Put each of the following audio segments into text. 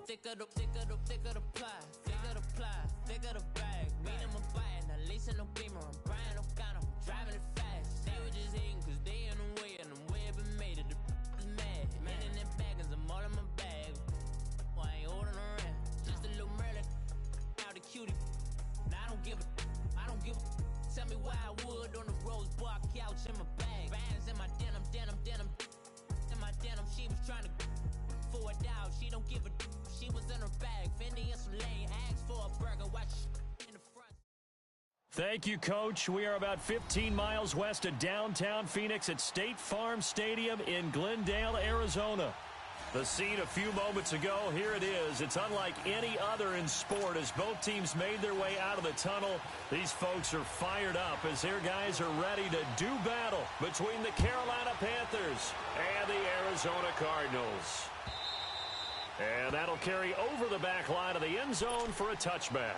thicker the pie, thicker the ply, thicker the bag. Meet him a bite, at least in no beamer. I'm Brian O'Connor, driving it fast. They were just hating cause they in the way, and the way I've been made it, the is mad. Man in them baggins, I'm all in my bag. Well, I ain't holding around, just a little Merlin, out the cutie. Now I don't give a, tell me why I would on the rose bar couch in my bag. Bands in my denim, in my denim, she was trying to for it out, she don't give a, she was in her bag, Fendi and some lane, asked for a burger, watch in the front. Thank you, Coach. We are about 15 miles west of downtown Phoenix at State Farm Stadium in Glendale, Arizona. The scene a few moments ago, here it is. It's unlike any other in sport as both teams made their way out of the tunnel. These folks are fired up as their guys are ready to do battle between the Carolina Panthers and the Arizona Cardinals. And that'll carry over the back line of the end zone for a touchback.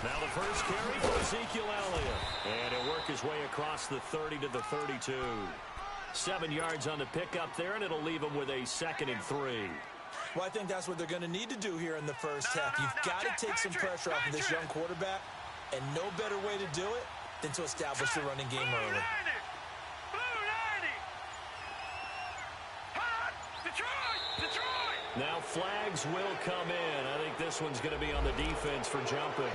Now the first carry for Ezekiel Elliott. And he'll work his way across the 30 to the 32. 7 yards on the pickup there, and it'll leave him with a 2nd and 3. Well, I think that's what they're going to need to do here in the first half. You've got to take some pressure off of this young quarterback, and no better way to do it than to establish the running game early. Now flags will come in. I think this one's going to be on the defense for jumping.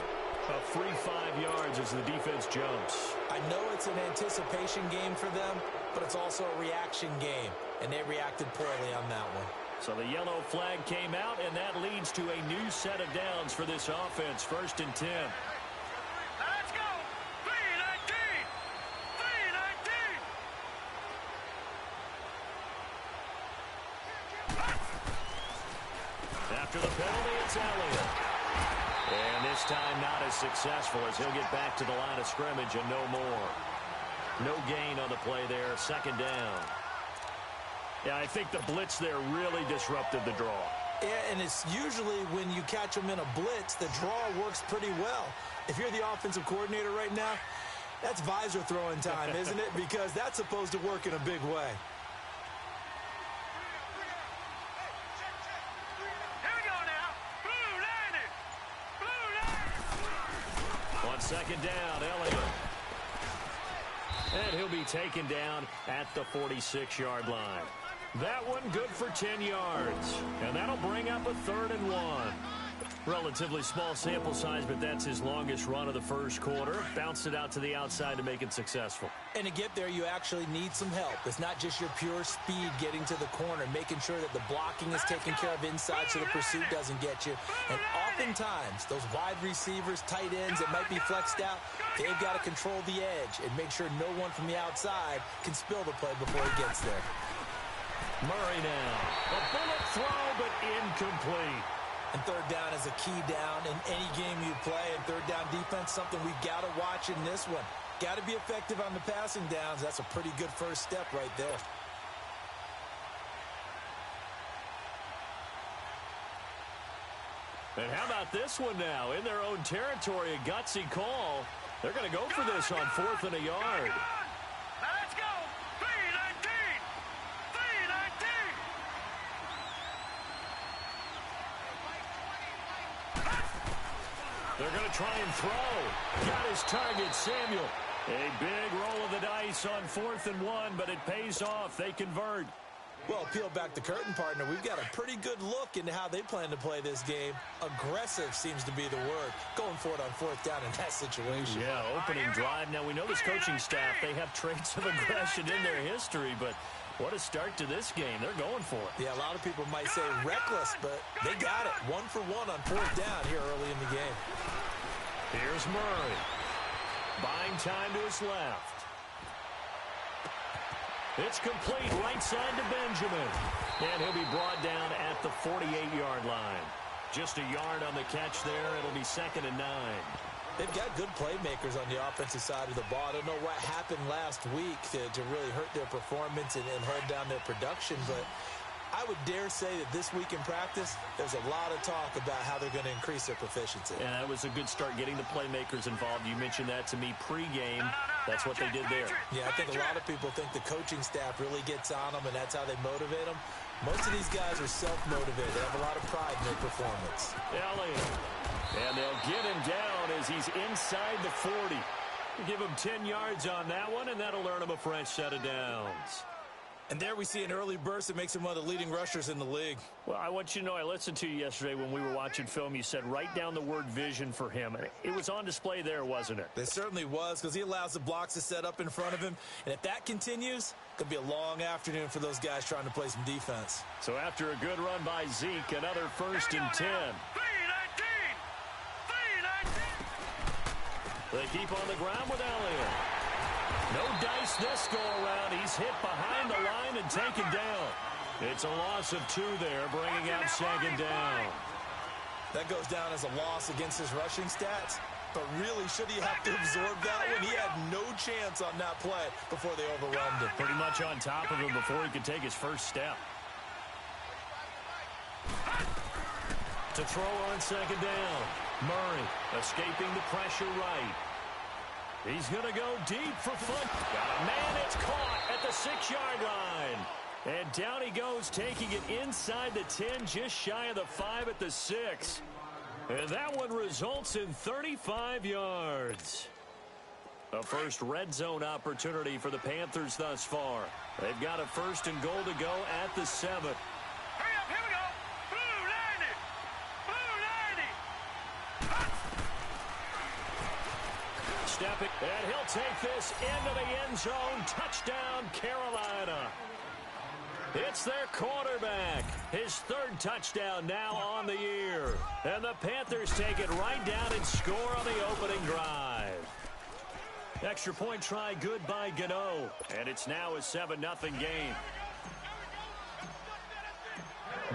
A free 5 yards as the defense jumps. I know it's an anticipation game for them, but it's also a reaction game, and they reacted poorly on that one. So the yellow flag came out, and that leads to a new set of downs for this offense. 1st and 10. Let's go! 3-19! 3-19! After the penalty, it's Elliott. And this time not as successful as he'll get back to the line of scrimmage and no more. No gain on the play there. 2nd down. Yeah, I think the blitz there really disrupted the draw. Yeah, and it's usually when you catch them in a blitz, the draw works pretty well. If you're the offensive coordinator right now, that's visor throwing time, isn't it? Because that's supposed to work in a big way. On 2nd down, Elliott. And he'll be taken down at the 46-yard line. That one good for 10 yards. And that'll bring up a 3rd and 1. Relatively small sample size, but that's his longest run of the first quarter. Bounced it out to the outside to make it successful. And to get there, you actually need some help. It's not just your pure speed getting to the corner, making sure that the blocking is taken care of inside so the pursuit doesn't get you. And oftentimes, those wide receivers, tight ends that might be flexed out, they've got to control the edge and make sure no one from the outside can spill the play before he gets there. Murray now. A bullet throw, but incomplete. And 3rd down is a key down in any game you play. And 3rd down defense, something we got to watch in this one. Got to be effective on the passing downs. That's a pretty good first step right there. And how about this one now? In their own territory, a gutsy call. They're going to go for this on 4th and a yard. Let's go! 3-19! 3-19! They're going to try and throw. Got his target, Samuel. A big roll of the dice on 4th and 1, but it pays off. They convert. Well, peel back the curtain, partner. We've got a pretty good look into how they plan to play this game. Aggressive seems to be the word. Going for it on 4th down in that situation. Yeah, opening drive. Now, we know this coaching staff, they have traits of aggression in their history, but what a start to this game. They're going for it. Yeah, a lot of people might say reckless, but they got it. 1 for 1 on 4th down here early in the game. Here's Murray. Buying time to his left. It's complete right side to Benjamin. And he'll be brought down at the 48-yard line. Just a yard on the catch there. It'll be 2nd and 9. They've got good playmakers on the offensive side of the ball. I don't know what happened last week to really hurt their performance and hold down their production, but I would dare say that this week in practice, there's a lot of talk about how they're going to increase their proficiency. Yeah, that was a good start getting the playmakers involved. You mentioned that to me pregame. That's what they did there. Yeah, I think a lot of people think the coaching staff really gets on them, and that's how they motivate them. Most of these guys are self-motivated. They have a lot of pride in their performance. Elliott. And they'll get him down as he's inside the 40. Give him 10 yards on that one, and that'll earn him a fresh set of downs. And there we see an early burst that makes him one of the leading rushers in the league. Well, I want you to know, I listened to you yesterday when we were watching film. You said write down the word vision for him. It was on display there, wasn't it? It certainly was, because he allows the blocks to set up in front of him. And if that continues, it could be a long afternoon for those guys trying to play some defense. So after a good run by Zeke, another 1st and 10. 3-19. They keep on the ground with Elliott. No dice this go-around. He's hit behind the line and taken down. It's a loss of 2 there, bringing up 2nd down. That goes down as a loss against his rushing stats. But really, should he have to absorb that one? He had no chance on that play before they overwhelmed him. Pretty much on top of him before he could take his first step. To throw on 2nd down. Murray escaping the pressure right. He's going to go deep for fun. Got a man, it's caught at the 6-yard line. And down he goes, taking it inside the 10, just shy of the 5 at the 6. And that one results in 35 yards. A first red zone opportunity for the Panthers thus far. They've got a 1st and goal to go at the 7. Hurry up, here we go. Blue 90. Blue 90. Stepping, and he'll take this into the end zone. Touchdown, Carolina. It's their quarterback. His 3rd touchdown now on the year. And the Panthers take it right down and score on the opening drive. Extra point try good by Gano. And it's now a 7-0 game.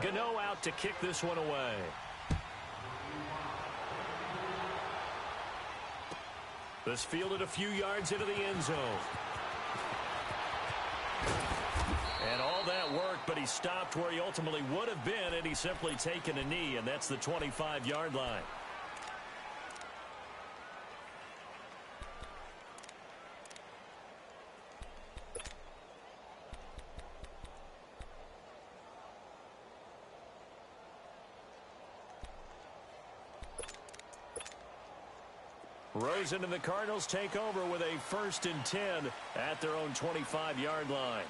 Gano out to kick this one away. This fielded a few yards into the end zone. And all that worked, but he stopped where he ultimately would have been, and he's simply taken a knee, and that's the 25-yard line. Rosen and the Cardinals take over with a 1st and 10 at their own 25-yard line.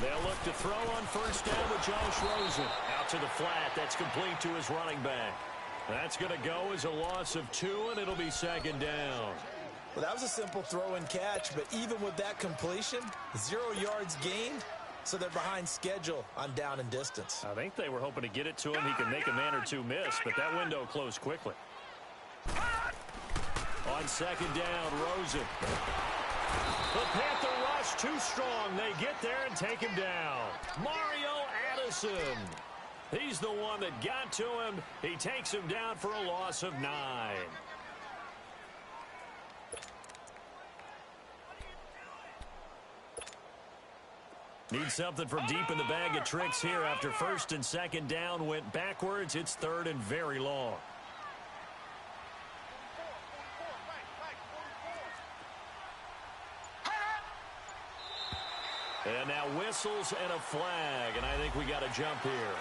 They'll look to throw on 1st down with Josh Rosen. Out to the flat. That's complete to his running back. That's going to go as a loss of 2, and it'll be 2nd down. Well, that was a simple throw and catch, but even with that completion, 0 yards gained, so they're behind schedule on down and distance. I think they were hoping to get it to him. He could make a man or 2 miss, but that window closed quickly. On 2nd down, Rosen. The Panther rush too strong. They get there and take him down. Mario Addison. He's the one that got to him. He takes him down for a loss of 9. Need something from deep in the bag of tricks here after 1st and 2nd down went backwards. It's 3rd and very long. And now whistles and a flag, and I think we got a jump here.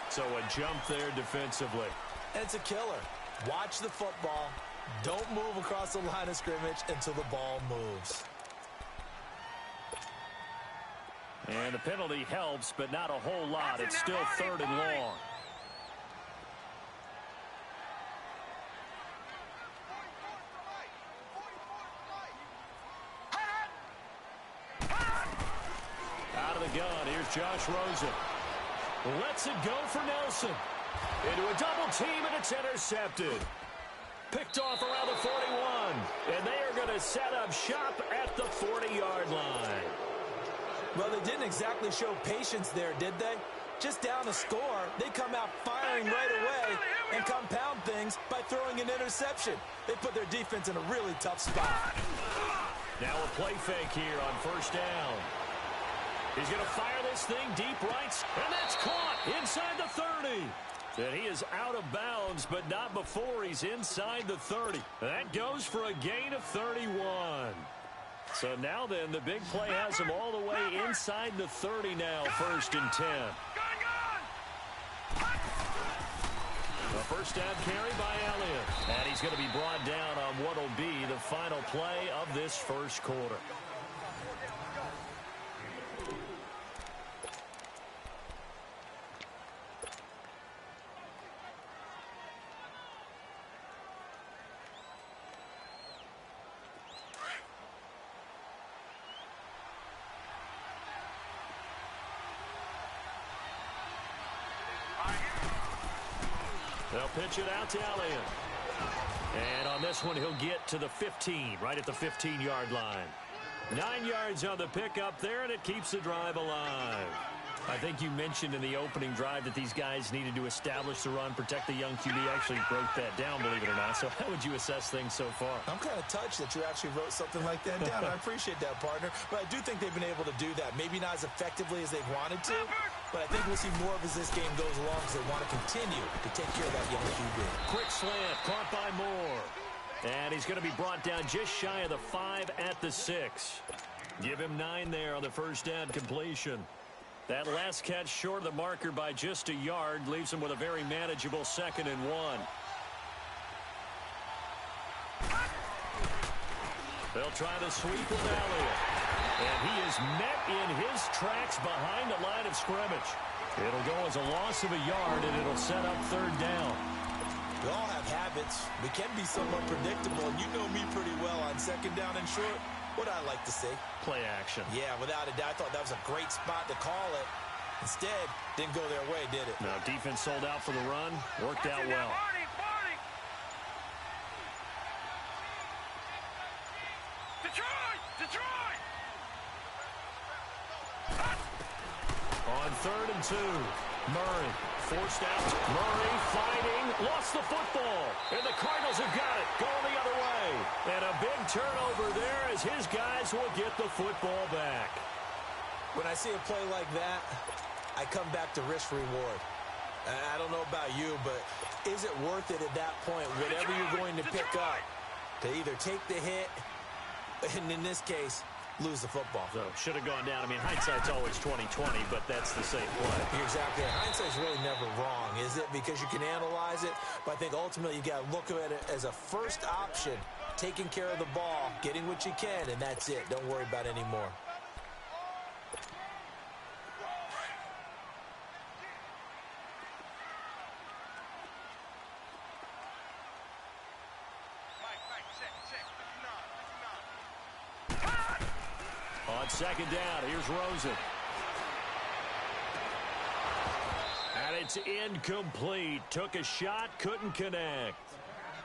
So a jump there defensively. And it's a killer. Watch the football. Don't move across the line of scrimmage until the ball moves. And the penalty helps, but not a whole lot. It's still 3rd and long. Out of the gun, here's Josh Rosen. Lets it go for Nelson. Into a double team, and it's intercepted. Picked off around the 41. And they are going to set up shop at the 40-yard line. Well, they didn't exactly show patience there, did they? Just down a score, they come out firing right away and compound things by throwing an interception. They put their defense in a really tough spot. Now a play fake here on first down. He's going to fire this thing deep right, and that's caught inside the 30. And he is out of bounds, but not before he's inside the 30. That goes for a gain of 31. So now then, the big play has him all the way inside the 30 now, 1st and 10. A first down carry by Elliott. And he's going to be brought down on what will be the final play of this first quarter. They'll pitch it out to Elliott. And on this one, he'll get to the 15, right at the 15-yard line. 9 yards on the pickup there, and it keeps the drive alive. I think you mentioned in the opening drive that these guys needed to establish the run, protect the young QB. Actually wrote that down, believe it or not. So how would you assess things so far? I'm kind of touched that you actually wrote something like that down. I appreciate that, partner. But I do think they've been able to do that. Maybe not as effectively as they've wanted to, but I think we'll see more of as this game goes along because they want to continue to take care of that young QB. Quick slant, caught by Moore. And he's going to be brought down just shy of the 5 at the 6. Give him 9 there on the first down completion. That last catch short of the marker by just a yard leaves him with a very manageable 2nd and 1. They'll try the sweep with Elliott. And he is met in his tracks behind the line of scrimmage. It'll go as a loss of a yard, and it'll set up 3rd down. We all have habits. We can be somewhat predictable, and you know me pretty well on 2nd down and short. What I like to say? Play action. Yeah, without a doubt. I thought that was a great spot to call it. Instead, didn't go their way, did it? No, defense sold out for the run. Worked out well. Detroit! On 3rd and 2, Murray forced out. Murray fighting, lost the football, and the Cardinals have got it, going the other way. And a big turnover there as his guys will get the football back. When I see a play like that, I come back to risk-reward. I don't know about you, but is it worth it at that point, whatever you're going to pick up, to either take the hit, and in this case, lose the football? So should have gone down. I mean, hindsight's always 20/20, but that's the safe play. You're exactly right. Hindsight's really never wrong, is it? Because you can analyze it, but I think ultimately you got to look at it as a first option, taking care of the ball, getting what you can, and that's it. Don't worry about any more. On 2nd down, here's Rosen. And it's incomplete. Took a shot, couldn't connect.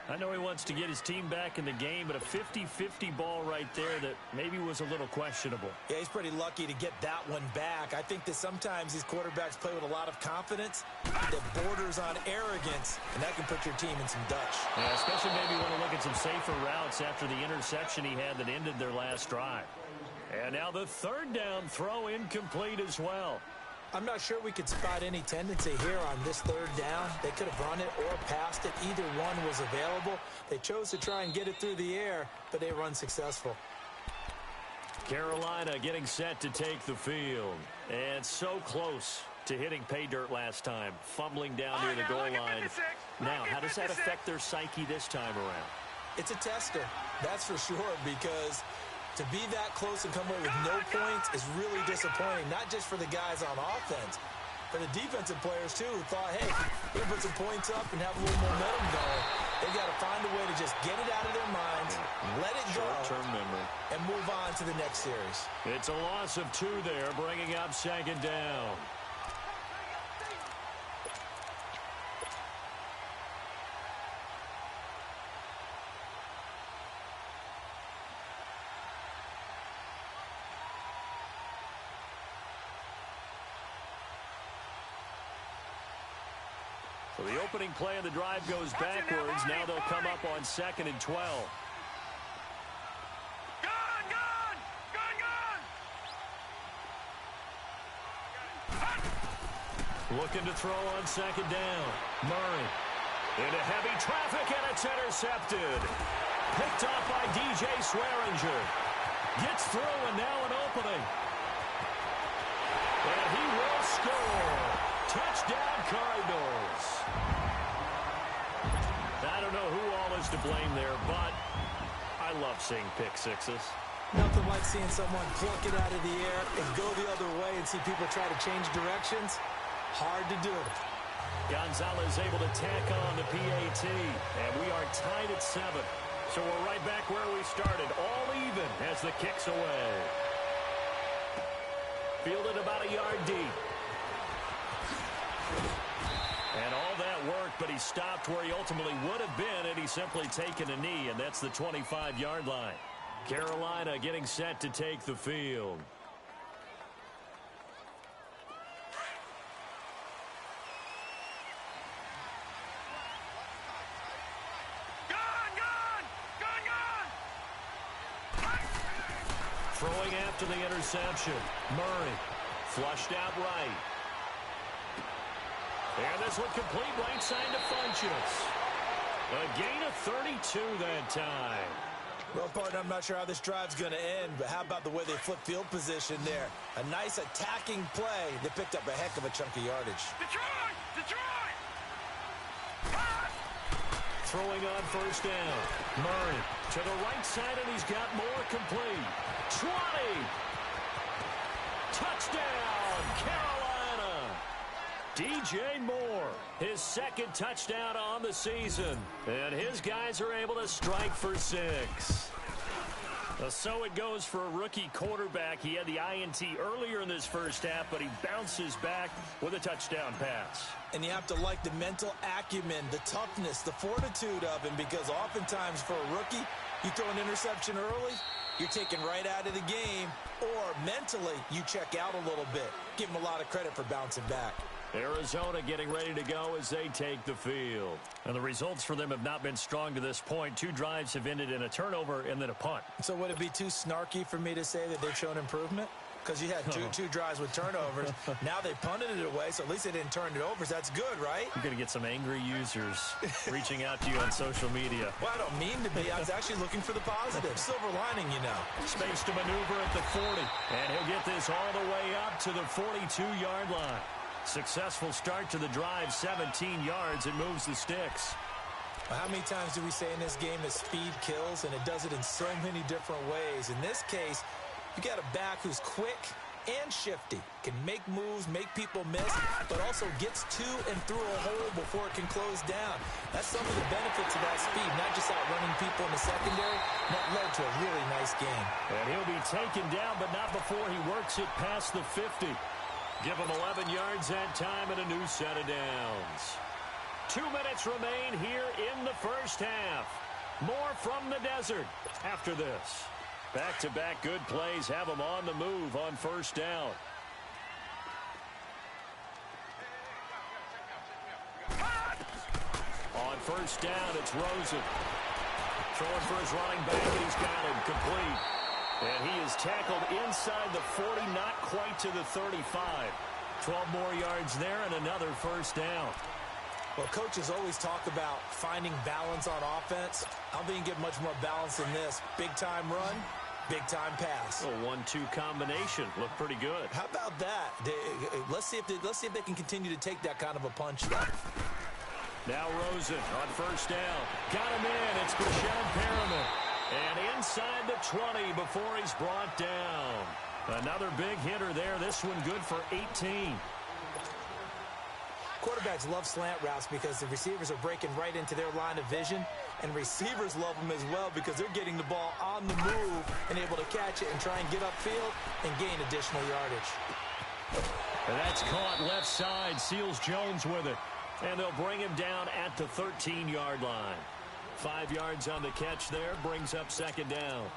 I know he wants to get his team back in the game, but a 50-50 ball right there that maybe was a little questionable. Yeah, he's pretty lucky to get that one back. I think that sometimes these quarterbacks play with a lot of confidence that borders on arrogance, and that can put your team in some Dutch. Yeah, especially maybe want to look at some safer routes after the interception he had that ended their last drive. And now the 3rd down throw incomplete as well. I'm not sure we could spot any tendency here on this 3rd down. They could have run it or passed it. Either one was available. They chose to try and get it through the air, but they were unsuccessful. Carolina getting set to take the field. And so close to hitting pay dirt last time. Fumbling down near the goal line. Now, how does that affect their psyche this time around? It's a tester, that's for sure, because to be that close and come away with no points is really disappointing, not just for the guys on offense, for the defensive players, too, who thought, hey, we're going to put some points up and have a little momentum going. They've got to find a way to just get it out of their minds, let it go, short-term memory, and move on to the next series. It's a loss of 2 there, bringing up 2nd down. Well, the opening play of the drive goes backwards. Now they'll come up on 2nd and 12. Looking to throw on 2nd down. Murray into heavy traffic, and it's intercepted. Picked off by DJ Swearinger. Gets through, and now an opening. And he will score. Touchdown, Cardinals. I don't know who all is to blame there, but I love seeing pick sixes. Nothing like seeing someone pluck it out of the air and go the other way and see people try to change directions. Hard to do. Gonzalez able to tack on the PAT, and we are tied at 7. So we're right back where we started, all even as the kick's away. Fielded about a yard deep. And all that worked, but he stopped where he ultimately would have been had he simply taken a knee, and that's the 25-yard line. Carolina getting set to take the field. Throwing after the interception. Murray flushed out right. And this one complete right side to Funchess. A gain of 32 that time. Well, partner, I'm not sure how this drive's going to end, but how about the way they flip field position there? A nice attacking play that picked up a heck of a chunk of yardage. Detroit! Detroit! Throwing on 1st down. Murray to the right side, and he's got more complete. 20. Touchdown, Carolina. DJ Moore, his 2nd touchdown on the season. And his guys are able to strike for 6. So it goes for a rookie quarterback. He had the INT earlier in this first half, but he bounces back with a touchdown pass. And you have to like the mental acumen, the toughness, the fortitude of him, because oftentimes for a rookie, you throw an interception early, you're taken right out of the game, or mentally you check out a little bit. Give him a lot of credit for bouncing back. Arizona getting ready to go as they take the field. And the results for them have not been strong to this point. 2 drives have ended in a turnover and then a punt. So would it be too snarky for me to say that they've shown improvement? Because you had two drives with turnovers. Now they punted it away, so at least they didn't turn it over. So that's good, right? You're going to get some angry users reaching out to you on social media. Well, I don't mean to be. I was actually looking for the positive. Silver lining, you know. Space to maneuver at the 40. And he'll get this all the way up to the 42-yard line. Successful start to the drive, 17 yards. It moves the sticks. Well, how many times do we say in this game that speed kills, and it does it in so many different ways? In this case, you got a back who's quick and shifty, can make moves, make people miss, but also gets to and through a hole before it can close down. That's some of the benefits of that speed, not just outrunning people in the secondary. That led to a really nice game. And he'll be taken down, but not before he works it past the 50. Give him 11 yards that time and a new set of downs. 2 minutes remain here in the first half. More from the desert after this. Back-to-back good plays have them on the move on 1st down. On 1st down, it's Rosen. Throwing for his running back, and he's got him complete. And he is tackled inside the 40, not quite to the 35. 12 more yards there and another 1st down. Well, coaches always talk about finding balance on offense. I don't think you get much more balance than this. Big-time run, big-time pass. A 1-2 combination. Looked pretty good. How about that? Let's see if they can continue to take that kind of a punch, though. Now Rosen on 1st down. Got him in. It's Brashad Perriman. And inside the 20 before he's brought down. Another big hitter there. This one good for 18. Quarterbacks love slant routes because the receivers are breaking right into their line of vision, and receivers love them as well because they're getting the ball on the move and able to catch it and try and get upfield and gain additional yardage. And that's caught left side. Seals Jones with it. And they'll bring him down at the 13-yard line. 5 yards on the catch there. Brings up 2nd down.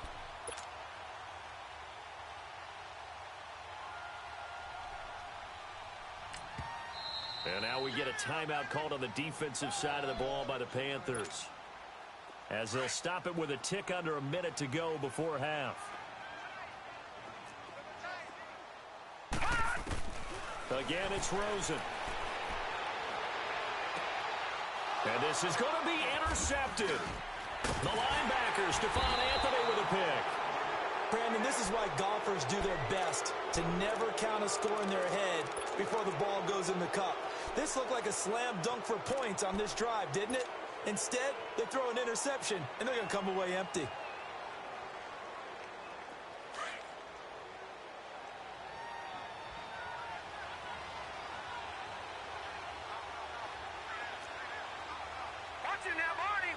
And now we get a timeout called on the defensive side of the ball by the Panthers, as they'll stop it with a tick under a minute to go before half. Again, it's Rosen. And this is going to be intercepted. The linebacker, Stephon Anthony, with a pick. Brandon, this is why golfers do their best to never count a score in their head before the ball goes in the cup. This looked like a slam dunk for points on this drive, didn't it? Instead, they throw an interception, and they're going to come away empty. Watch it now, Barney!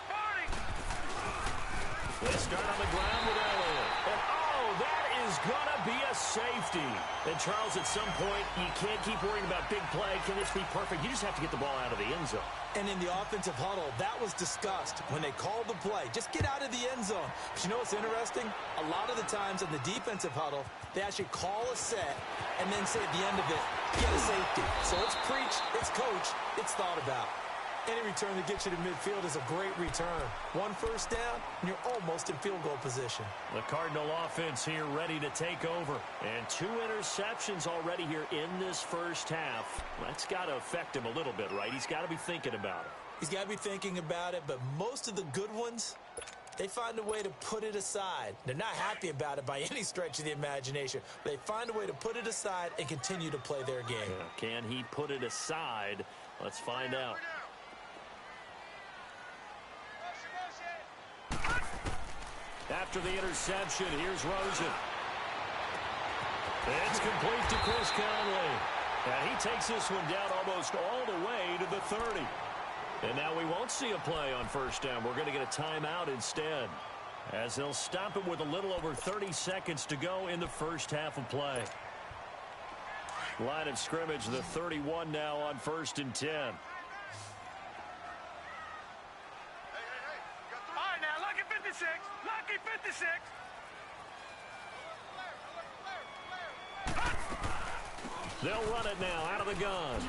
They start on the ground with Elliott. And, oh, that is going to be a safety. And, Charles, at some point, you can't keep worrying about big play. Can this be perfect? You just have to get the ball out of the end zone. And in the offensive huddle, that was discussed when they called the play. Just get out of the end zone. But you know what's interesting? A lot of the times in the defensive huddle, they actually call a set and then say at the end of it, get a safety. So it's preached, it's coached, it's thought about. Any return that gets you to midfield is a great return. One first down, and you're almost in field goal position. The Cardinal offense here ready to take over. And 2 interceptions already here in this first half. That's got to affect him a little bit, right? He's got to be thinking about it. He's got to be thinking about it, but most of the good ones, they find a way to put it aside. They're not happy about it by any stretch of the imagination. They find a way to put it aside and continue to play their game. Yeah, can he put it aside? Let's find out. After the interception, here's Rosen. It's complete to Chris Conley. And he takes this one down almost all the way to the 30. And now we won't see a play on first down. We're going to get a timeout instead, as they'll stop it with a little over 30 seconds to go in the first half of play. Line of scrimmage, the 31 now on 1st and 10. Lucky 56! Lucky 56! They'll run it now out of the gun.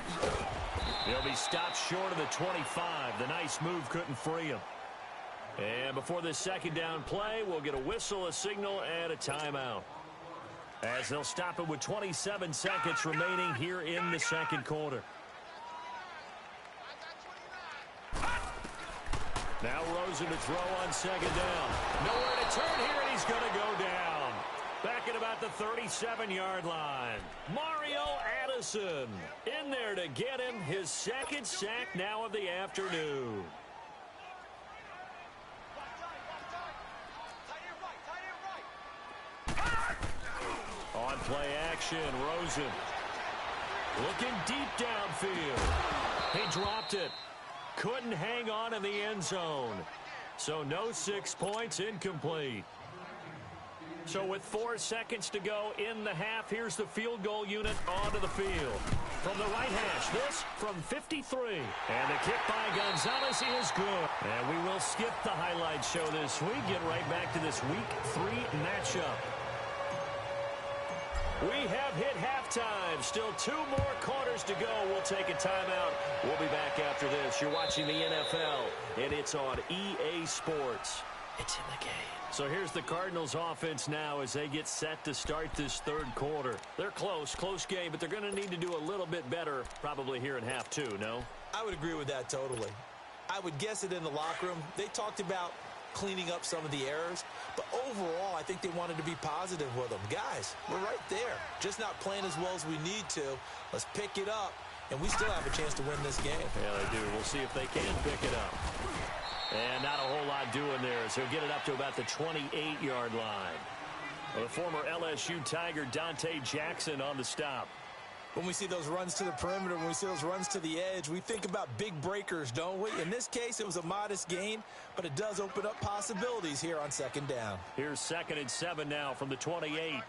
He'll be stopped short of the 25. The nice move couldn't free him. And before this second down play, we'll get a whistle, a signal, and a timeout, as they'll stop it with 27 seconds remaining here in the second quarter. Now Rosen to throw on second down. Nowhere to turn here, and he's going to go down. Back at about the 37-yard line. Mario Addison in there to get him his second sack now of the afternoon. On play action, Rosen looking deep downfield. He dropped it. Couldn't hang on in the end zone. So no 6 points, incomplete. So with 4 seconds to go in the half, here's the field goal unit onto the field. From the right hash, this from 53. And the kick by Gonzalez is good. And we will skip the highlight show this week. Get right back to this Week 3 matchup. We have hit halftime. Still 2 more quarters to go. We'll take a timeout. We'll be back after this. You're watching the NFL, and it's on EA Sports. It's in the game. So here's the Cardinals offense now as they get set to start this third quarter. They're close game, but they're going to need to do a little bit better probably here in half 2, no? I would agree with that totally. I would guess it in the locker room. They talked about cleaning up some of the errors, but overall, I think they wanted to be positive with them. Guys, we're right there. Just not playing as well as we need to. Let's pick it up, and we still have a chance to win this game. Yeah, they do. We'll see if they can pick it up. And not a whole lot doing there, so he'll get it up to about the 28-yard line. The former LSU Tiger Dante Jackson on the stop. When we see those runs to the perimeter, when we see those runs to the edge, we think about big breakers, don't we? In this case, it was a modest gain, but it does open up possibilities here on second down. Here's 2nd and 7 now from the 28.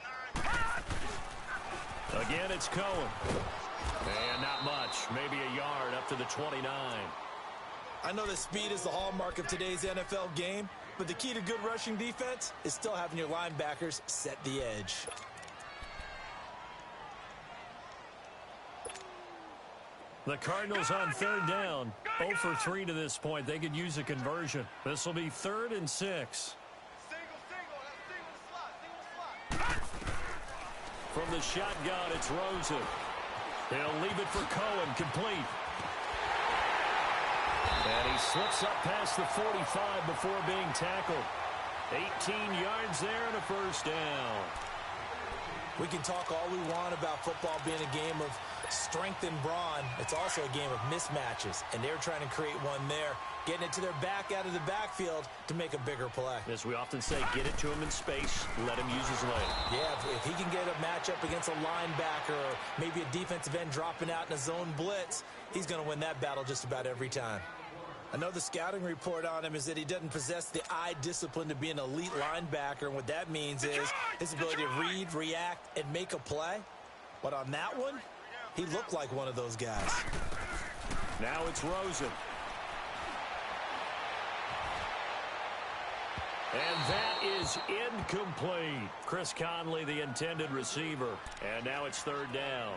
Again, it's Cohen. And not much, maybe a yard up to the 29. I know that speed is the hallmark of today's NFL game, but the key to good rushing defense is still having your linebackers set the edge. The Cardinals on third down. 0 for 3 to this point. They could use a conversion. This will be 3rd and 6. From the shotgun, it's Rosen. He'll leave it for Cohen, complete. And he slips up past the 45 before being tackled. 18 yards there and a first down. We can talk all we want about football being a game of strength and brawn. It's also a game of mismatches, and they're trying to create one there, getting it to their back out of the backfield to make a bigger play. As we often say, get it to him in space, let him use his leg. Yeah, if he can get a matchup against a linebacker or maybe a defensive end dropping out in a zone blitz, he's going to win that battle just about every time. Another scouting report on him is that he doesn't possess the eye discipline to be an elite linebacker, and what that means is his ability to read, react, and make a play. But on that one, he looked like one of those guys. Now it's Rosen. And that is incomplete. Chris Conley, the intended receiver. And now it's 3rd down.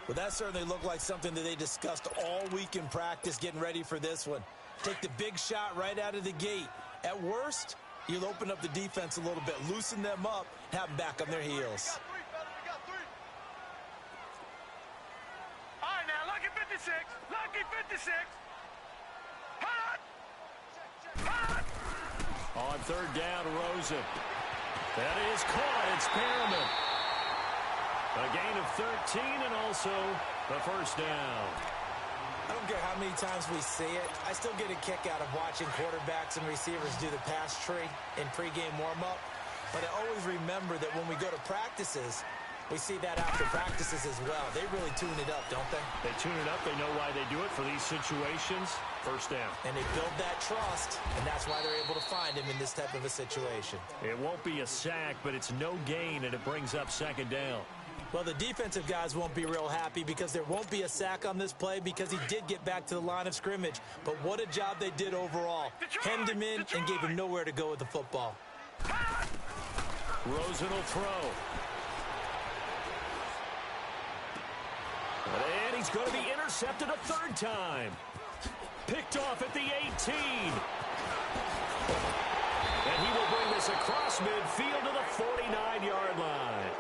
Well, that certainly looked like something that they discussed all week in practice getting ready for this one. Take the big shot right out of the gate. At worst, you'll open up the defense a little bit, loosen them up, have them back on their heels. All right, now, lucky 56. Lucky 56. Hot! Hot! On 3rd down, Rosen. That is caught. It's Perriman. A gain of 13 and also the first down. I don't care how many times we see it. I still get a kick out of watching quarterbacks and receivers do the pass tree in pregame warm-up. But I always remember that when we go to practices, we see that after practices as well. They really tune it up, don't they? They tune it up. They know why they do it for these situations. First down. And they build that trust, and that's why they're able to find him in this type of a situation. It won't be a sack, but it's no gain, and it brings up 2nd down. Well, the defensive guys won't be real happy because there won't be a sack on this play because he did get back to the line of scrimmage. But what a job they did overall. Hemmed him in and gave him nowhere to go with the football. Rosen will throw. And he's going to be intercepted a 3rd time. Picked off at the 18. And he will bring this across midfield to the 49-yard line.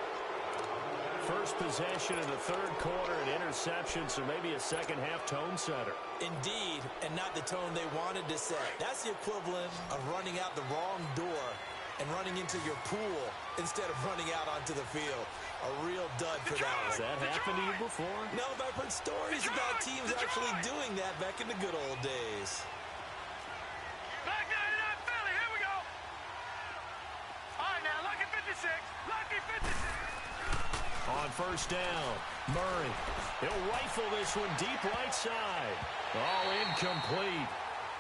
First possession in the 3rd quarter, an interception, so maybe a second-half tone setter. Indeed, and not the tone they wanted to set. That's the equivalent of running out the wrong door and running into your pool instead of running out onto the field. A real dud for that one. Has that happened to you before? No, but I've heard stories about teams actually doing that back in the good old days. Black 99 Philly, here we go. All right, now, lucky 56. Lucky 56. On 1st down, Murray. He'll rifle this one deep right side. All incomplete.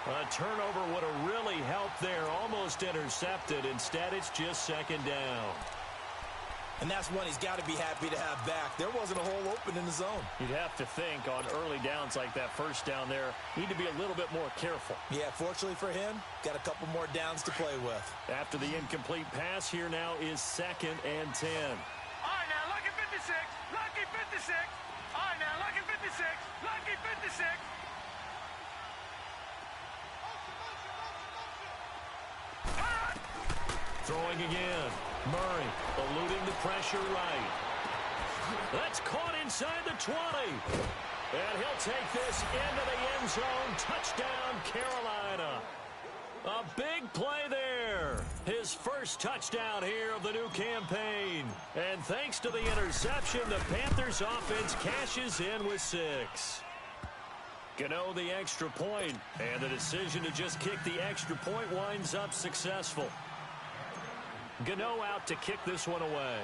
A turnover would have really helped there. Almost intercepted. Instead, it's just 2nd down. And that's one he's got to be happy to have back. There wasn't a hole open in the zone. You'd have to think on early downs like that 1st down there, need to be a little bit more careful. Yeah, fortunately for him, got a couple more downs to play with. After the incomplete pass, here now is 2nd and 10. All right, now, lucky 56. Lucky 56. All right, now, lucky 56. Lucky 56. Throwing again. Murray eluding the pressure right. That's caught inside the 20. And he'll take this into the end zone. Touchdown, Carolina. A big play there. His first touchdown here of the new campaign. And thanks to the interception, the Panthers offense cashes in with 6. Gano the extra point, and the decision to just kick the extra point winds up successful. Gano out to kick this one away.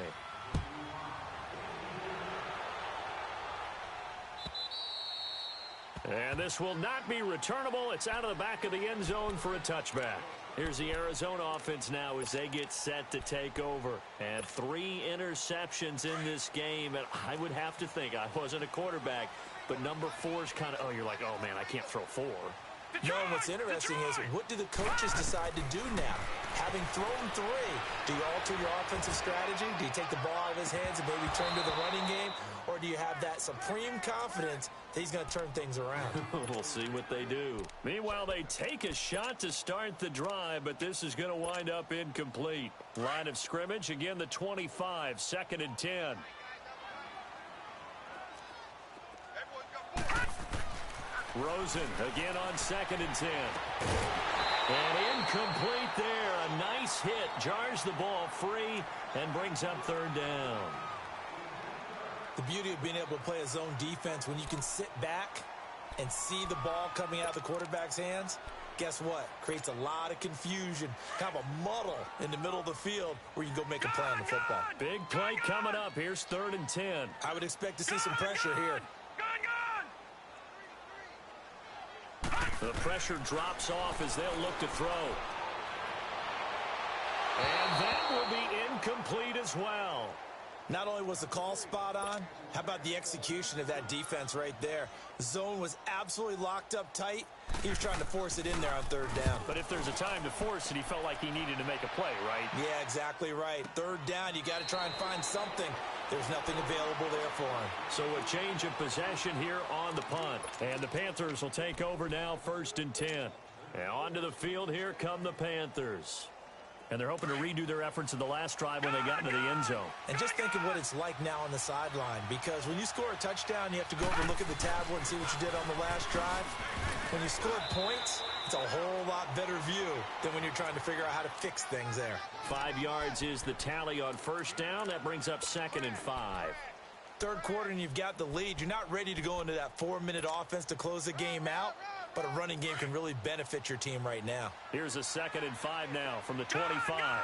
And this will not be returnable. It's out of the back of the end zone for a touchback. Here's the Arizona offense now as they get set to take over. And 3 interceptions in this game. And I would have to think, I wasn't a quarterback, but number 4 is kind of, oh, you're like, oh, man, I can't throw 4. No, what's interesting is, what do the coaches decide to do now? Having thrown 3, do you alter your offensive strategy? Do you take the ball out of his hands and maybe turn to the running game? Or do you have that supreme confidence that he's going to turn things around? We'll see what they do. Meanwhile, they take a shot to start the drive, but this is going to wind up incomplete. Line of scrimmage, again the 25, 2nd and 10. Rosen again on 2nd and 10. And incomplete there. A nice hit. Jars the ball free and brings up 3rd down. The beauty of being able to play a zone defense when you can sit back and see the ball coming out of the quarterback's hands, guess what? Creates a lot of confusion, kind of a muddle in the middle of the field where you can go make a play on the football. Big play coming up. Here's 3rd and 10. I would expect to see some pressure here. The pressure drops off as they'll look to throw. And that will be incomplete as well. Not only was the call spot on, how about the execution of that defense right there? The zone was absolutely locked up tight. He was trying to force it in there on 3rd down. But if there's a time to force it, he felt like he needed to make a play, right? Yeah, exactly right. 3rd down, you got to try and find something. There's nothing available there for him. So a change of possession here on the punt. And the Panthers will take over now, 1st and 10. And onto the field, here come the Panthers. And they're hoping to redo their efforts in the last drive when they got into the end zone. And just think of what it's like now on the sideline, because when you score a touchdown, you have to go over and look at the tablet and see what you did on the last drive. When you score points, it's a whole lot better view than when you're trying to figure out how to fix things there. 5 yards is the tally on 1st down. That brings up 2nd and 5. 3rd quarter and you've got the lead. You're not ready to go into that 4-minute offense to close the game out, but a running game can really benefit your team right now. Here's a 2nd and 5 now from the 25. Gun!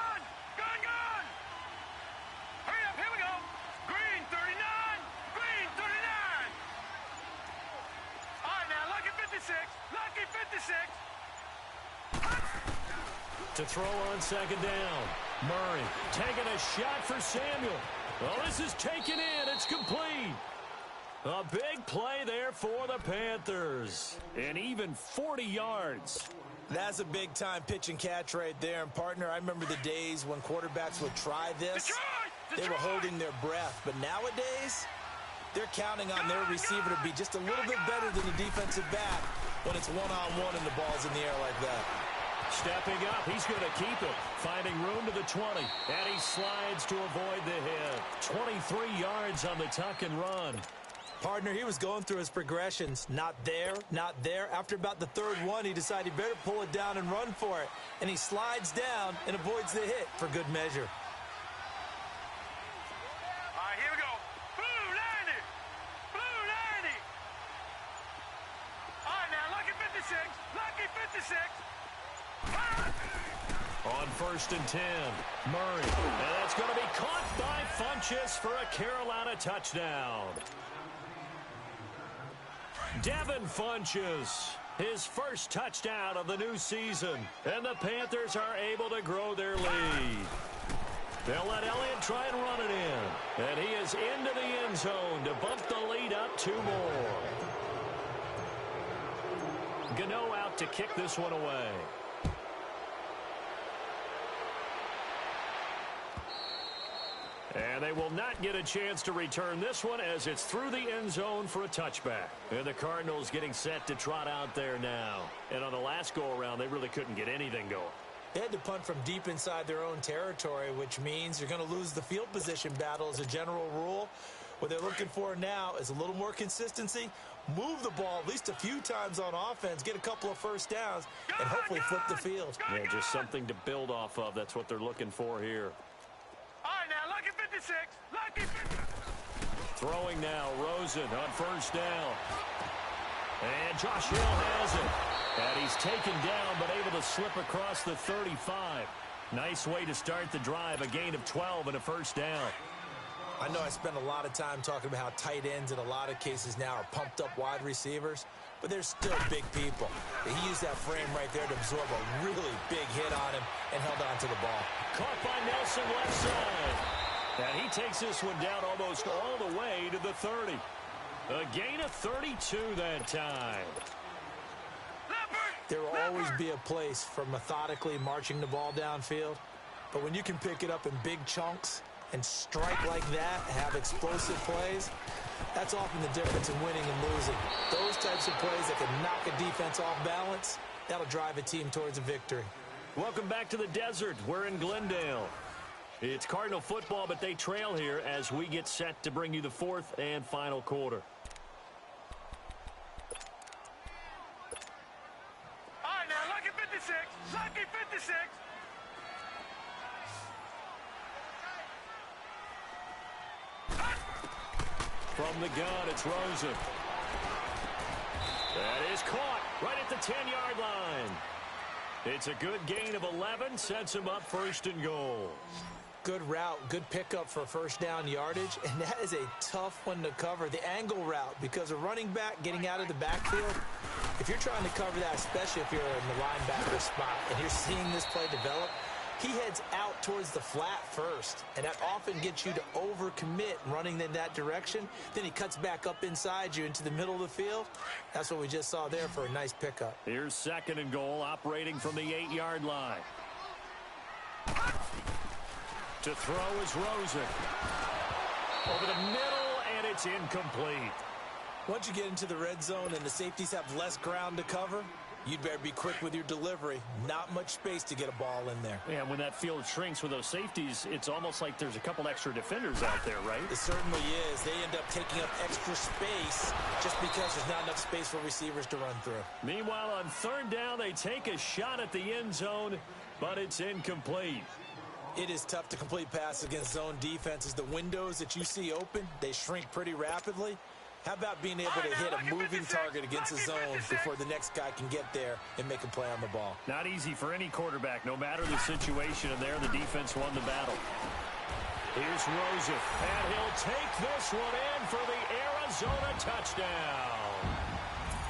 Hurry up, here we go. Green 39, green 39. All right, now, lucky 56, lucky 56. To throw on 2nd down. Murray taking a shot for Samuel. Well, this is taken in. It's complete. A big play there for the Panthers. And even 40 yards. That's a big-time pitch and catch right there. And, partner, I remember the days when quarterbacks would try this. They were holding their breath. But nowadays, they're counting on their receiver to be just a little bit better than the defensive back when it's one-on-one and the ball's in the air like that. Stepping up, he's going to keep it. Finding room to the 20. And he slides to avoid the hit. 23 yards on the tuck and run. Partner, he was going through his progressions. Not there, not there. After about the 3rd one, he decided he better pull it down and run for it. And he slides down and avoids the hit for good measure. All right, here we go. Blue 90. Blue 90. All right, now, lucky 56. Lucky 56. On 1st and 10, Murray. And that's going to be caught by Funchess for a Carolina touchdown. Devin Funchess, his first touchdown of the new season. And the Panthers are able to grow their lead. They'll let Elliott try and run it in. And he is into the end zone to bump the lead up 2 more. Gano out to kick this one away. And they will not get a chance to return this one as it's through the end zone for a touchback. And the Cardinals getting set to trot out there now. And on the last go-around, they really couldn't get anything going. They had to punt from deep inside their own territory, which means you're going to lose the field position battle as a general rule. What they're looking for now is a little more consistency, move the ball at least a few times on offense, get a couple of 1st downs, and hopefully flip the field. Yeah, just something to build off of. That's what they're looking for here. All right, now, lucky 56. Lucky 56. Throwing now, Rosen on 1st down. And Josh Hill has it. And he's taken down, but able to slip across the 35. Nice way to start the drive, a gain of 12 and a 1st down. I know I spend a lot of time talking about how tight ends in a lot of cases now are pumped up wide receivers, but they're still big people. He used that frame right there to absorb a really big hit on him and held on to the ball. Caught by Nelson left side. And he takes this one down almost all the way to the 30. A gain of 32 that time. Leopard, There will always be a place for methodically marching the ball downfield, but when you can pick it up in big chunks and strike like that, have explosive plays, that's often the difference in winning and losing. Those types of plays that can knock a defense off balance, that'll drive a team towards a victory. Welcome back to the desert. We're in Glendale. It's Cardinal football, but they trail here as we get set to bring you the fourth and final quarter. All right, now, lucky 56. Lucky 56. From the gun, it's Rosen. That is caught right at the 10-yard line. It's a good gain of 11, sets him up first and goal. Good route, good pickup for first down yardage, and that is a tough one to cover, the angle route, because a running back getting out of the backfield, if you're trying to cover that, especially if you're in the linebacker spot and you're seeing this play develop, he heads out towards the flat first, and that often gets you to overcommit running in that direction. Then he cuts back up inside you into the middle of the field. That's what we just saw there for a nice pickup. Here's second and goal, operating from the 8-yard line. To throw is Rosen. Over the middle, and it's incomplete. Once you get into the red zone and the safeties have less ground to cover, you'd better be quick with your delivery. Not much space to get a ball in there. Yeah, when that field shrinks with those safeties, it's almost like there's a couple extra defenders out there, right? It certainly is. They end up taking up extra space just because there's not enough space for receivers to run through. Meanwhile, on third down, they take a shot at the end zone, but it's incomplete. It is tough to complete passes against zone defenses. The windows that you see open, they shrink pretty rapidly. How about being able to hit a moving target against a zone before the next guy can get there and make a play on the ball? Not easy for any quarterback, no matter the situation, and there the defense won the battle. Here's Rosen, and he'll take this one in for the Arizona touchdown.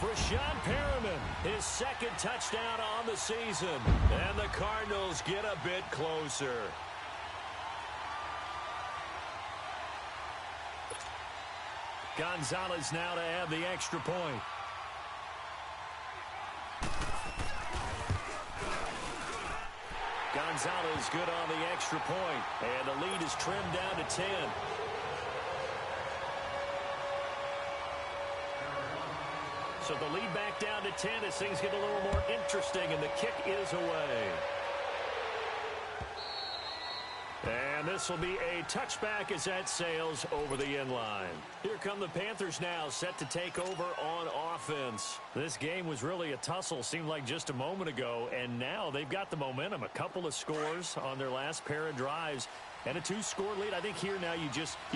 Rashawn Perriman, his second touchdown on the season, and the Cardinals get a bit closer. Gonzalez now to have the extra point. Gonzalez good on the extra point, and the lead is trimmed down to 10. So the lead back down to 10 as things get a little more interesting, and the kick is away. And this will be a touchback as that sails over the end line. Here come the Panthers now, set to take over on offense. This game was really a tussle, seemed like just a moment ago, and now they've got the momentum. A couple of scores on their last pair of drives, and a 2-score lead. I think here now you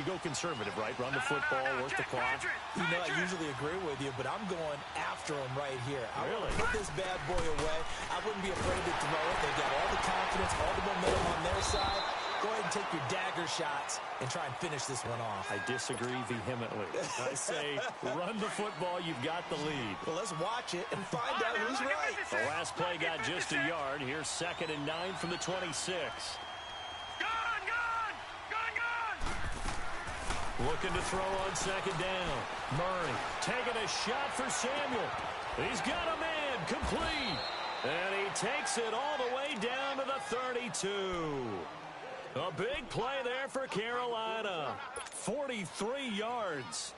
go conservative, right? Run the football, work the clock. You know, I usually agree with you, but I'm going after him right here. I Really? want to put this bad boy away. I wouldn't be afraid to throw it. They got all the confidence, all the momentum on their side. Go ahead and take your dagger shots and try and finish this one off. I disagree vehemently. I say run the football, you've got the lead. Well, let's watch it and find out who's right. The last play got just a yard. Here's 2nd and 9 from the 26. Looking to throw on 2nd down. Murray taking a shot for Samuel. He's got a man, complete. And he takes it all the way down to the 32. A big play there for Carolina. 43 yards.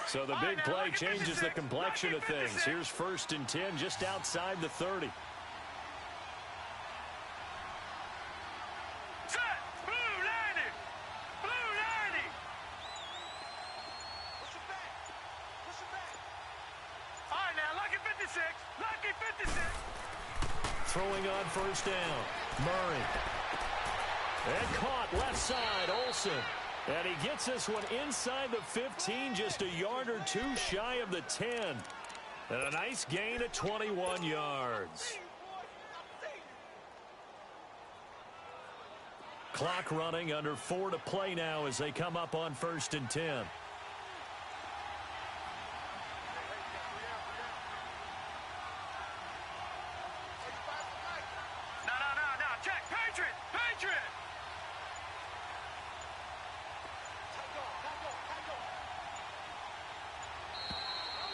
So the big play changes the complexion of things. Here's 1st and 10 just outside the 30. Throwing on 1st down. Murray. And caught left side, Olsen. And he gets this one inside the 15, just a yard or two shy of the 10. And a nice gain of 21 yards. Clock running, under 4 to play now as they come up on 1st and 10.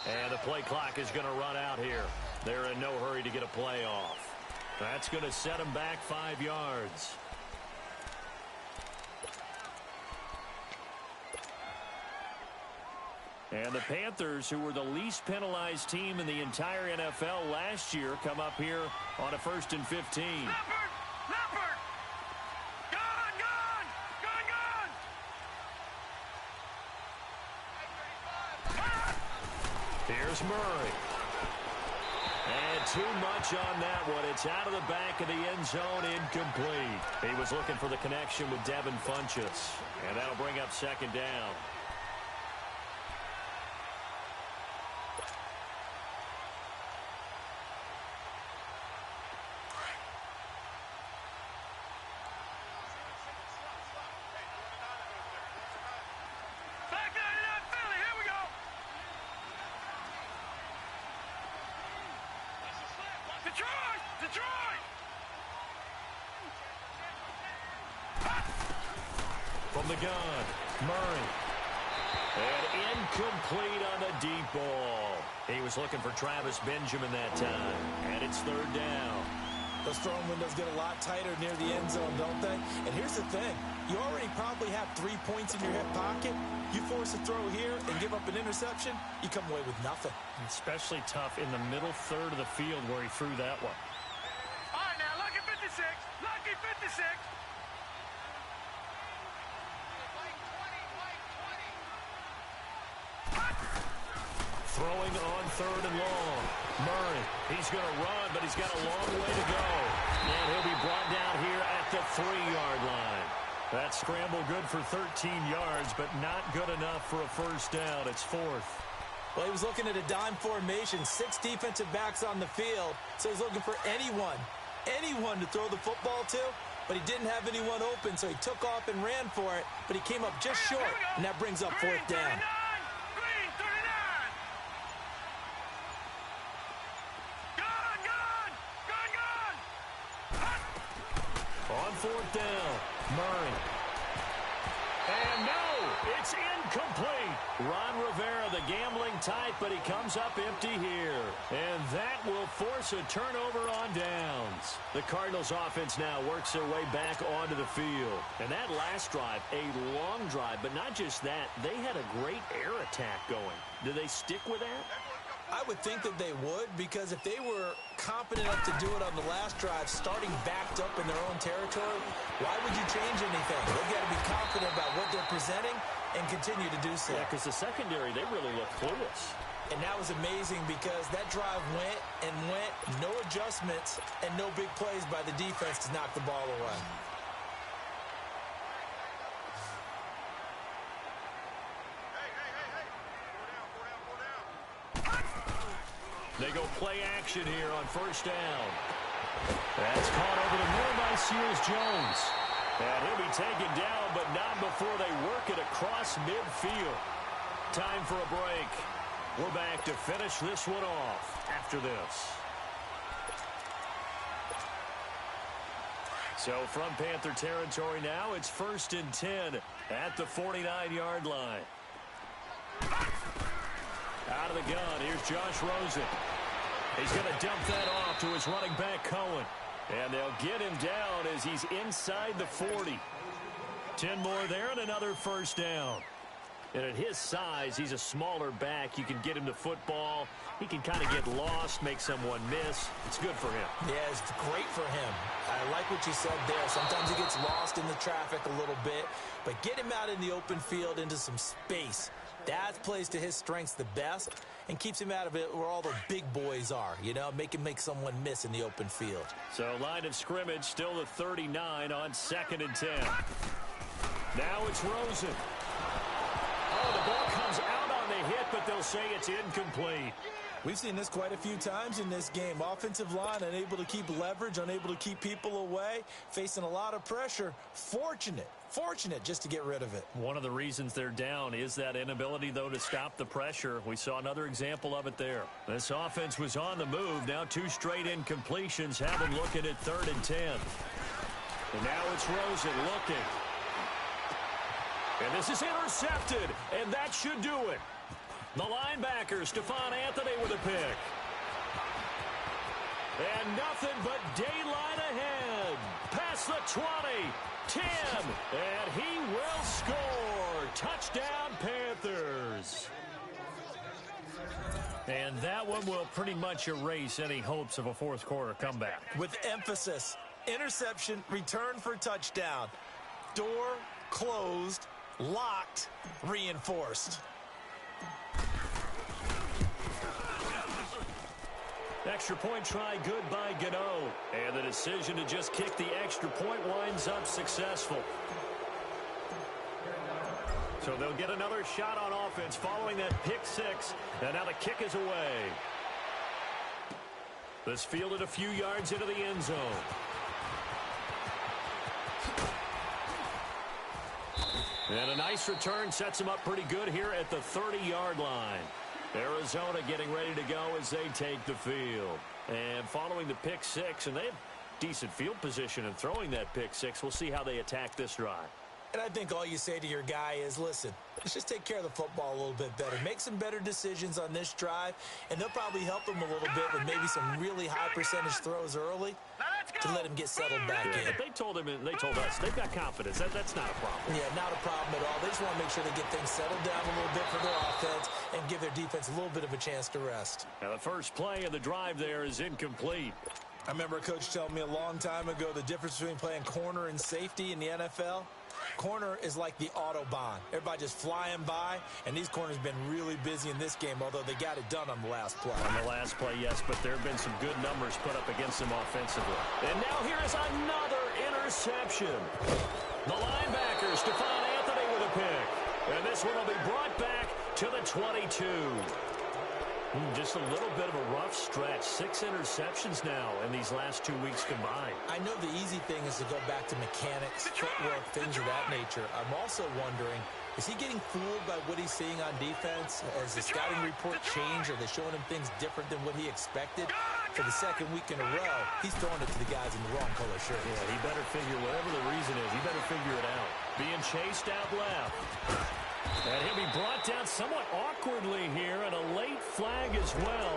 And the play clock is going to run out here. They're in no hurry to get a play off. That's going to set them back 5 yards. And the Panthers, who were the least penalized team in the entire NFL last year, come up here on a 1st and 15. Leopard! Gone! Here's Murray. And too much on that one. It's out of the back of the end zone, incomplete. He was looking for the connection with Devin Funchess. And that'll bring up 2nd down. Detroit! From the gun, Murray. And incomplete on the deep ball. He was looking for Travis Benjamin that time. And it's 3rd down. Those throwing windows get a lot tighter near the end zone, don't they? And here's the thing. You already probably have 3 points in your hip pocket. You force a throw here and give up an interception, you come away with nothing. Especially tough in the middle third of the field where he threw that one. All right, now, lucky 56. Lucky 56. Throwing on 3rd and long. Murray, he's going to run, but he's got a long way to go. And he'll be brought down here at the 3-yard line. That scramble good for 13 yards, but not good enough for a 1st down. It's 4th. Well, he was looking at a dime formation, 6 defensive backs on the field. So he's looking for anyone to throw the football to, but he didn't have anyone open, so he took off and ran for it, but he came up just short, and that brings up 4th down. Green 39. Gone. On 4th down, Murray. And no, it's incomplete. Ron Rivera, the gambling type, but he comes up empty here. And that will force a turnover on downs. The Cardinals offense now works their way back onto the field. And that last drive, a long drive, but not just that, they had a great air attack going. Do they stick with that? I would think that they would, because if they were competent enough to do it on the last drive, starting backed up in their own territory, why would you change anything? They've got to be confident about what they're presenting and continue to do so. Yeah, because the secondary, they really look clueless. And that was amazing because that drive went and went, no adjustments, and no big plays by the defense to knock the ball away. They go play action here on 1st down. That's caught over the middle by Seals-Jones. And he'll be taken down, but not before they work it across midfield. Time for a break. We're back to finish this one off after this. So from Panther territory now, it's 1st and 10 at the 49-yard line. Out of the gun, here's Josh Rosen. He's going to dump that off to his running back, Cohen. And they'll get him down as he's inside the 40. 10 more there and another 1st down. And at his size, he's a smaller back. You can get him the football. He can kind of get lost, make someone miss. It's good for him. Yeah, it's great for him. I like what you said there. Sometimes he gets lost in the traffic a little bit. But get him out in the open field into some space. That plays to his strengths the best and keeps him out of it where all the big boys are, you know, make him make someone miss in the open field. So line of scrimmage still the 39 on 2nd and 10. Now it's Rosen. Oh, the ball comes out on the hit, but they'll say it's incomplete. We've seen this quite a few times in this game. Offensive line unable to keep leverage, unable to keep people away, facing a lot of pressure. Fortunate just to get rid of it. One of the reasons they're down is that inability, though, to stop the pressure. We saw another example of it there. This offense was on the move. Now 2 straight incompletions have them looking at 3rd and 10. And now it's Rosen looking. And this is intercepted, and that should do it. The Lions linebacker, Stephon Anthony, with a pick. And nothing but daylight ahead. Past the 20, 10, and he will score. Touchdown, Panthers. And that one will pretty much erase any hopes of a fourth quarter comeback. With emphasis, interception, return for touchdown. Door closed, locked, reinforced. Extra point try good by Gano. And the decision to just kick the extra point winds up successful. So they'll get another shot on offense following that pick six. And now the kick is away. This fielded a few yards into the end zone. And a nice return sets him up pretty good here at the 30-yard line. Arizona getting ready to go as they take the field. And following the pick six, and they have decent field position and throwing that pick six. We'll see how they attack this drive. And I think all you say to your guy is, listen, let's just take care of the football a little bit better. Make some better decisions on this drive, and they'll probably help him a little bit with maybe some really high percentage throws early to let him get settled back in. But they told him, and they told us, they've got confidence. That's not a problem. Yeah, not a problem at all. They just want to make sure they get things settled down a little bit for their offense and give their defense a little bit of a chance to rest. Now the first play of the drive there is incomplete. I remember a coach telling me a long time ago the difference between playing corner and safety in the NFL. Corner is like the Autobahn. Everybody just flying by, and these corners have been really busy in this game, although they got it done on the last play. On the last play, yes, but there have been some good numbers put up against them offensively. And now here is another interception. The linebacker, Stephon Anthony, with a pick. And this one will be brought back to the 22. Just a little bit of a rough stretch. 6 interceptions now in these last 2 weeks combined. I know the easy thing is to go back to mechanics, footwork, things of that nature. I'm also wondering, is he getting fooled by what he's seeing on defense? Has the scouting report changed? Are they showing him things different than what he expected? For the second week in a row, he's throwing it to the guys in the wrong color shirt. Yeah, he better figure, whatever the reason is, he better figure it out. Being chased out left. And he'll be brought down somewhat awkwardly here, and a late flag as well.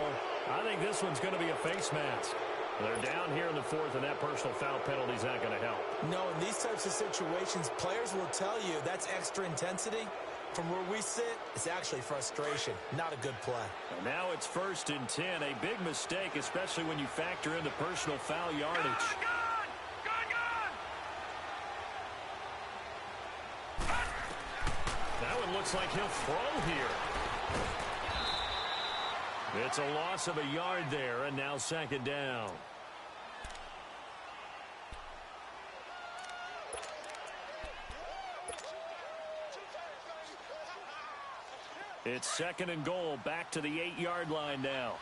I think this one's going to be a face mask. They're down here in the fourth, and that personal foul penalty is not going to help. No, in these types of situations, players will tell you that's extra intensity. From where we sit, it's actually frustration, not a good play. And now it's 1st and 10, a big mistake, especially when you factor in the personal foul yardage. That one looks like he'll throw here. It's a loss of a yard there, and now 2nd down. It's 2nd and goal, back to the 8-yard line now.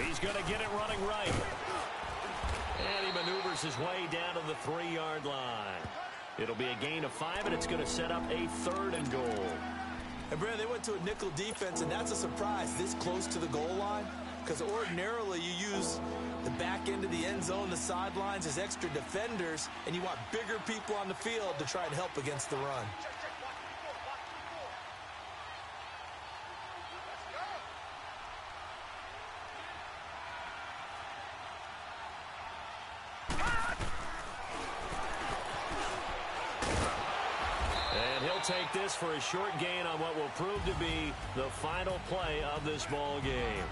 He's going to get it running right. And he maneuvers his way down to the 3-yard line. It'll be a gain of 5, and it's going to set up a 3rd and goal. And, Brad, they went to a nickel defense, and that's a surprise this close to the goal line. Because ordinarily you use the back end of the end zone, the sidelines as extra defenders, and you want bigger people on the field to try and help against the run. And he'll take this for a short gain on what will prove to be the final play of this ball game.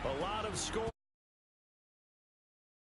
A lot of score.